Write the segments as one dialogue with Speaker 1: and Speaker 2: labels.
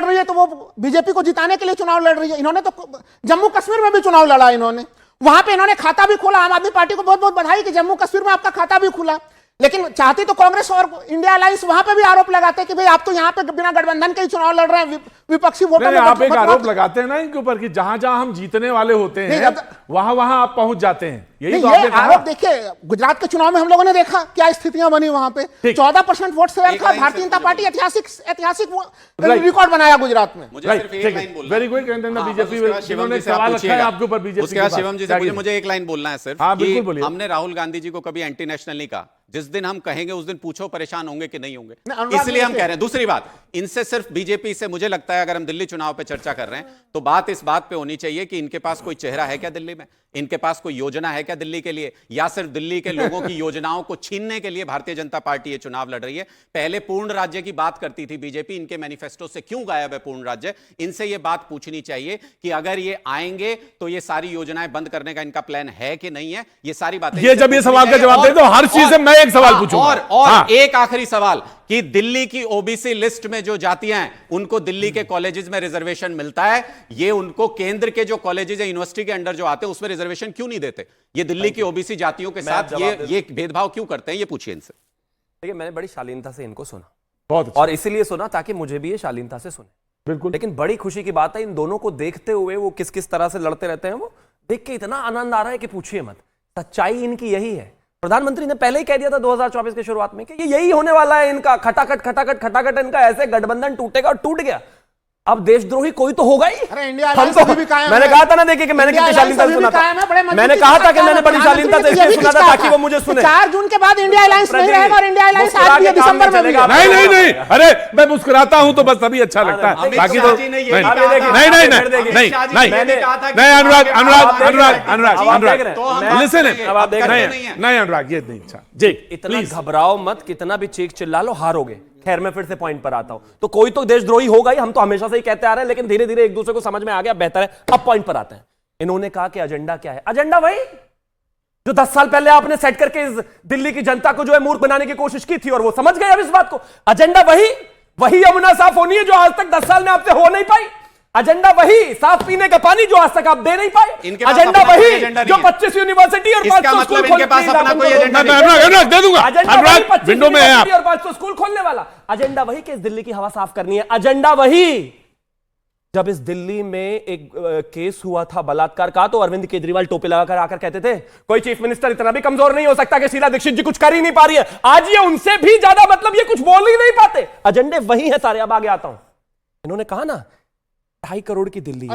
Speaker 1: लड़ रही है तो वो बीजेपी को जिताने के लिए चुनाव लड़ रही है। इन्होंने तो जम्मू कश्मीर में भी चुनाव लड़ा, इन्होंने वहां पे इन्होंने खाता भी खोला। आम आदमी पार्टी को बहुत बहुत बधाई कि जम्मू कश्मीर में आपका खाता भी खुला। लेकिन चाहती तो कांग्रेस और इंडिया अलायंस वहां पे भी आरोप लगाते कि भाई आप तो यहाँ पे बिना गठबंधन के ही चुनाव लड़ रहे हैं, विपक्षी वोटर।
Speaker 2: आप एक आरोप लगाते हैं ना इनके ऊपर कि जहां जहां हम जीतने वाले होते हैं वहां वहां आप पहुंच जाते हैं। यही तो आपने कहा।
Speaker 1: आरोप देखिए, गुजरात के चुनाव में हम लोगों ने देखा क्या स्थितियां बनी वहां पे। 14% वोट शेयर था भारतीय जनता पार्टी, ऐतिहासिक रिकॉर्ड बनाया गुजरात में।
Speaker 2: Very good. बीजेपी जिन्होंने सवाल रखा है आपके ऊपर, बीजेपी
Speaker 3: उसके बाद शिवम जी से मुझे एक लाइन बोलना है सिर्फ।
Speaker 2: हाँ, बिल्कुल बोलिए।
Speaker 3: हमने राहुल गांधी जी को कभी एंटी नेशनल नहीं कहा। जिस दिन हम कहेंगे उस दिन पूछो परेशान होंगे कि नहीं होंगे, इसलिए हम कह रहे हैं। दूसरी बात, इनसे सिर्फ बीजेपी से मुझे लगता है अगर हम दिल्ली चुनाव पे चर्चा कर रहे हैं तो बात इस बात पे होनी चाहिए कि इनके पास कोई चेहरा है क्या दिल्ली में, इनके पास कोई योजना है क्या दिल्ली के लिए, या सिर्फ दिल्ली के लोगों की योजनाओं को छीनने के लिए भारतीय जनता पार्टी ये चुनाव लड़ रही है। पहले पूर्ण राज्य की बात करती थी बीजेपी, इनके मैनिफेस्टो से क्यों गायब है पूर्ण राज्य? इनसे ये बात पूछनी चाहिए कि अगर ये आएंगे तो ये सारी योजनाएं बंद करने का इनका प्लान है कि नहीं है। ये सारी बातें,
Speaker 2: ये जब ये सवाल का जवाब दे तो हर चीज से मैं एक सवाल पूछूंगा।
Speaker 3: और एक आखिरी सवाल कि दिल्ली की ओबीसी लिस्ट में जो जातियां हैं उनको दिल्ली के कॉलेजेस में रिजर्वेशन मिलता है, ये उनको केंद्र के जो कॉलेजेस है यूनिवर्सिटी के अंडर जो आते हैं उसमें रिजर्वेशन क्यों नहीं देते? ये दिल्ली की ओबीसी जातियों के साथ ये भेदभाव क्यों करते हैं? ये पूछिए इनसे।
Speaker 4: देखिए, मैंने बड़ी शालीनता से इनको सुना,
Speaker 2: बहुत अच्छा।
Speaker 4: और इसीलिए सुना ताकि मुझे भी ये शालीनता से सुने।
Speaker 2: बिल्कुल।
Speaker 4: लेकिन बड़ी खुशी की बात है, इन दोनों को देखते हुए वो किस किस तरह से लड़ते रहते हैं, वो देख के इतना आनंद आ रहा है कि पूछिए मत। सच्चाई इनकी यही है। प्रधानमंत्री ने पहले ही कह दिया था 2024 के शुरुआत में कि ये यही होने वाला है इनका, खटाखट इनका ऐसे गठबंधन टूटेगा, और टूट गया। अब देशद्रोही कोई तो होगा ही।
Speaker 1: अरे इंडिया
Speaker 4: हम तो, मैंने कहा था ना, देखिए कि मैंने कितनी शालीनता से सुना था। मैंने कहा था कि मैंने बड़ी शालीनता से इसलिए सुना था ताकि वो मुझे सुने।
Speaker 1: 4 जून के बाद इंडिया अलायंस नहीं रहेगा, और इंडिया अलायंस आज भी दिसंबर में भी।
Speaker 2: नहीं, अरे मैं मुस्कुराता हूं तो बस तभी अच्छा लगता है, बाकी तो नहीं। अनुराग लिसन, नहीं अनुराग, ये नहीं अच्छा जी।
Speaker 4: इतना घबराओ मत, कितना भी चीख चिल्ला लो, हारोगे। खैर, मैं फिर से पॉइंट पर आता हूं। तो कोई तो देशद्रोही होगा ही, हम तो हमेशा से ही कहते आ रहे हैं, लेकिन धीरे धीरे एक दूसरे को समझ में आ गया, बेहतर है। अब पॉइंट पर आते हैं। इन्होंने कहा कि एजेंडा क्या है? एजेंडा वही जो 10 साल पहले आपने सेट करके इस दिल्ली की जनता को जो है मूर्ख बनाने की कोशिश की थी, और वो समझ गए अब इस बात को। एजेंडा वही यमुना साफ होनी है जो आज तक 10 साल में आपसे हो नहीं पाई। एजेंडा वही साफ पीने का पानी जो आज तक आप दे नहीं पाए। एजेंडा वही जो 25 यूनिवर्सिटी और 500 स्कूल खोलने और 500 स्कूल खोलने वाला। एजेंडा वही कि इस दिल्ली की हवा साफ करनी है। एजेंडा वही जब इस दिल्ली में एक केस हुआ था बलात्कार का, तो अरविंद केजरीवाल टोपी लगाकर आकर कहते थे कोई चीफ मिनिस्टर इतना भी कमजोर नहीं हो सकता कि शीला दीक्षित जी कुछ कर ही नहीं पा रही है। आज ये उनसे भी ज्यादा, मतलब ये कुछ बोल ही नहीं पाते। एजेंडे वही है सारे। अब आगे आता हूं। इन्होंने कहा ना 2.5 करोड़ की दिल्ली है।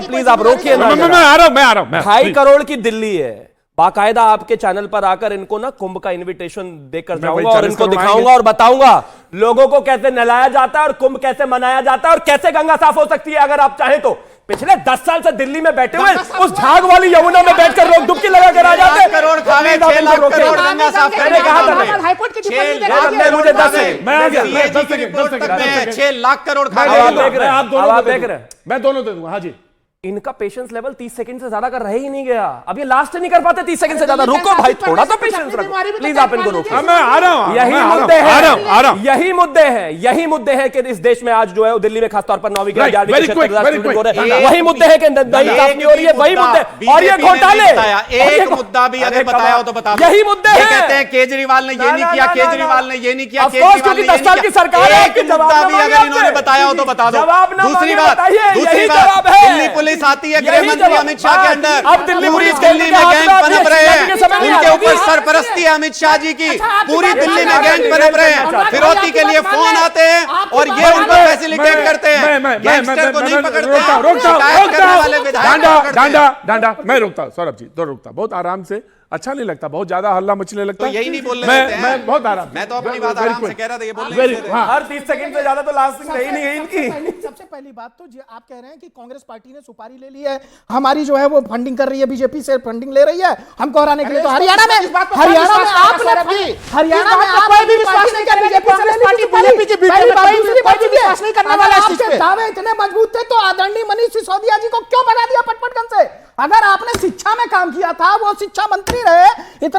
Speaker 4: प्लीज आप रोकिए ना,
Speaker 2: मैं आ रहा हूं।
Speaker 4: 2.5 करोड़ की दिल्ली है। बाकायदा आपके चैनल पर आकर इनको ना कुंभ का इनविटेशन देकर जाऊंगा और इनको दिखाऊंगा और बताऊंगा लोगों को कैसे नहलाया जाता है और कुंभ कैसे मनाया जाता है और कैसे गंगा साफ हो सकती है अगर आप चाहें तो। पिछले 10 साल से दिल्ली में बैठे हुए उस झाग वाली यमुना में बैठकर लोग डुबकी लगा कर आ जाते हैं। मुझे
Speaker 3: 6 लाख करोड़
Speaker 4: आप देख रहे हैं,
Speaker 2: मैं दोनों दे दूंगा। हाँ जी।
Speaker 4: इनका पेशेंस लेवल 30 सेकंड से ज्यादा का रह ही नहीं गया। अब ये लास्ट नहीं कर पाते 30 सेकंड से ज्यादा। रुको भाई, थोड़ा तो पेशेंस रखो प्लीज, आप इनको रोको।
Speaker 2: मैं आ रहा हूं।
Speaker 4: यही मुद्दे हैं कि इस देश में आज जो है दिल्ली में खासतौर पर 9वीं 11वीं वही मुद्दे हैं कि नहीं साफ नहीं हो रही है, वही मुद्दे। और ये घोटाले,
Speaker 3: एक मुद्दा भी अगर बताया हो तो बता दो।
Speaker 4: यही मुद्दे हैं।
Speaker 3: कहते हैं केजरीवाल ने ये नहीं किया, केजरीवाल ने ये नहीं किया,
Speaker 4: केजरीवाल ने 10 साल की सरकार है।
Speaker 3: एक मुद्दा भी अगर इन्होंने बताया हो तो बता दो। दूसरी बात, दिल्ली पुलिस आती है गृह मंत्री अमित शाह के अंडर।
Speaker 4: अब दिल्ली
Speaker 3: पूरी दिल्ली में गैंग पनप रहे हैं, उनके ऊपर सरपरस्ती है अमित शाह जी की। पूरी दिल्ली में गैंग पनप रहे हैं, फिरौती के लिए फोन आते हैं और ये उनको फैसिलिटेट करते हैं। गैंगस्टर को नहीं पकड़ते।
Speaker 2: डांडा मैं रोकता हूं सौरभ जी, तो रोकता बहुत आराम से। अच्छा नहीं लगता, बहुत ज्यादा हल्ला मचने लगता
Speaker 3: है। तो यही नहीं बोल रहे थे।
Speaker 2: मैं बहुत आराम,
Speaker 3: मैं तो अपनी बात आराम से कह रहा था, ये बोल रहे थे।
Speaker 4: हर 30 सेकंड से ज्यादा तो लास्टिंग रही नहीं है इनकी।
Speaker 1: सबसे पहली बात तो आप कह रहे हैं कि कांग्रेस पार्टी ने सुपारी ले ली है, हमारी जो है वो फंडिंग कर रही है, बीजेपी से फंडिंग ले रही है हमको हराने के लिए। तो हरियाणा में कोई भी विश्वास नहीं कर बीजेपी नहीं करने वाला। आपके दावे इतने मजबूत थे तो आदरणीय मनीष सिसोदिया जी को क्यों बना दिया पटपटगंज से? अगर आपने शिक्षा में काम किया था, वो शिक्षा मंत्री रहे, इतना